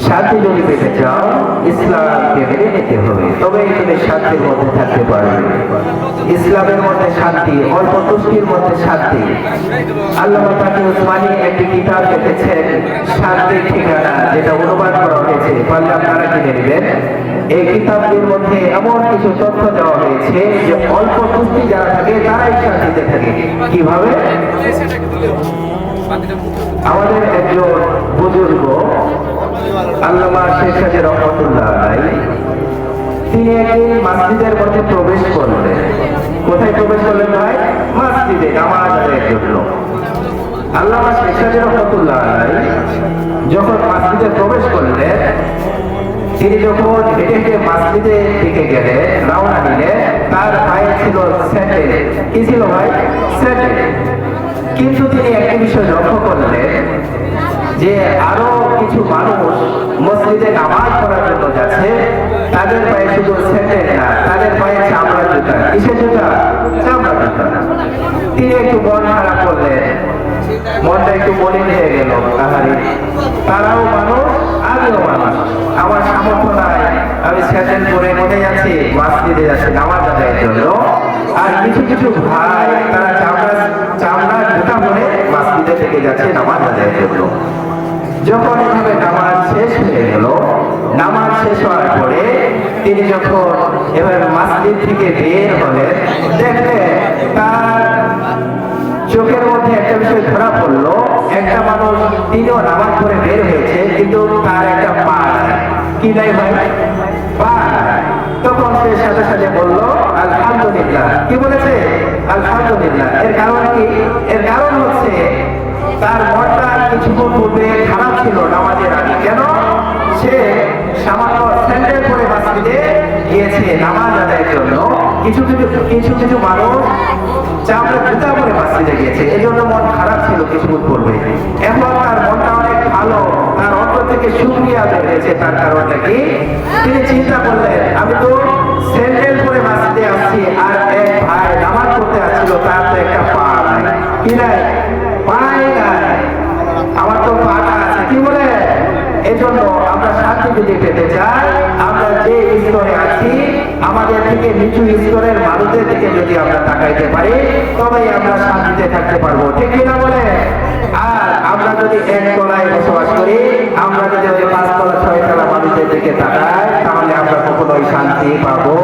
শান্তি যদি পেতে চাও ইসলামকে মেনে নিতে হবে, তবেই তুমি শান্তির মধ্যে থাকতে পারবে। ইসলামের মধ্যে শান্তি, অল্প তুষ্টির মধ্যে শান্তি। আল্লামা তাকি উসমানী একটি কিতাব লিখেছেন শান্তির ঠিকানা, যেটা অনুবাদ করা হয়েছে, পারলে আপনারা কিনে নেবেন। এই কিতাবটির মধ্যে এমন কিছু তথ্য দেওয়া হয়েছে যে অল্প তুষ্টি যারা থাকে তারাই শান্তিতে থাকে। কিভাবে? আমাদের একজন বুজুর্গ আল্লামা শেখ সাজী রহমাতুল্লাহ আলাইহি, তিনি একদিন মসজিদের মধ্যে প্রবেশ করলেন। কোথায় প্রবেশ করলেন ভাই? মসজিদে নামাজ আদায়ের জন্য। আল্লামা শেখ সাজী রহমাতুল্লাহ আলাইহি যখন মসজিদে প্রবেশ করলেন, তিনি যখন হেঁটে হেঁটে মসজিদের দিকে গেলেন, রওনা দিলেন, তার পায়ে ছিল স্যান্ডেল। কি ছিল ভাই? স্যান্ডেল। কিন্তু তিনি একটি বিষয় লক্ষ্য করলেন যে আরো কিছু মানুষ মসজিদে নামাজ পড়ার জন্য যাচ্ছে, তাদের পায়ে শুধু স্যান্ডেল না, তাদের পায়ে চামড়া জুতা। কিসের জুতা? চামড়া জুতা। তিনি একটু মন খারাপ করলেন, মনটা একটু মলিন হয়ে গেল। তাহারি তারাও মানুষ, আমিও মানুষ, আমার সামর্থ্য নাই, আমি স্যান্ডেল পরে কোথায় যাচ্ছি? মসজিদে যাচ্ছি নামাজ আদায়ের জন্য। আর কিছু কিছু ভাই তারা চামড়া জুতা পরে মসজিদে থেকে যাচ্ছে নামাজ আদায়ের জন্য। যখন এভাবে নামাজ শেষ হয়ে গেল, নামাজ শেষ হওয়ার পরে তিনি যখন এবার মসজিদ থেকে বের হলেন, দেখলেন তার চোখের মধ্যে একটা বিষয় ধরা পড়লো। একটা মানুষ, তিনিও নামাজ পড়ে বের হয়েছে, কিন্তু তার একটা পা নাই। কি নাই ভাই? পা নাই। তখন সে সাথে সাথে বলল আলহামদুলিল্লাহ। কি বলেছে? আলহামদুলিল্লাহ। এর কারণ কি? এর কারণ হচ্ছে তার মনটা কিছুক্ষণ পূর্বে খারাপ ছিল নামাজের আগে। কেন? সে সামান্য স্যান্ডেল পরে মসজিদে গিয়েছে নামাজ আদায়ের জন্য। কিছু কিছু মানুষ চামড়া জুতা পরে মসজিদে গিয়েছে, এই জন্য মন খারাপ ছিল কিছুক্ষণ পূর্বে। এখন তার মনটা অনেক ভালো, তার অন্তর থেকে শুকরিয়া আদায় হয়েছে। তার কারণটা কি? তিনি চিন্তা করলেন, আমি তো স্যান্ডেল পরে মসজিদে আসছি, আর এক ভাই নামাজ পড়তে আসছিল, তার তো একটা পা নাই। কি নাই? পাই নাই, আমার তো পাটা আছে। কি বলে? এজন্য আমরা শান্তি যদি পেতে চাই, আমরা যে স্তরে আছি, আমাদের থেকে নিচু স্তরের মানুষদের দিকে যদি আমরা তাকাইতে পারি, তবেই আমরা শান্তিতে থাকতে পারবো। ঠিক কিনা বলে? আর আমরা যদি এক তলায় বসবাস করি, আমরা যদি ওই 5 তলা 6 তলা মানুষদের দিকে তাকাই, তাহলে আমরা কখনোই শান্তি পাবো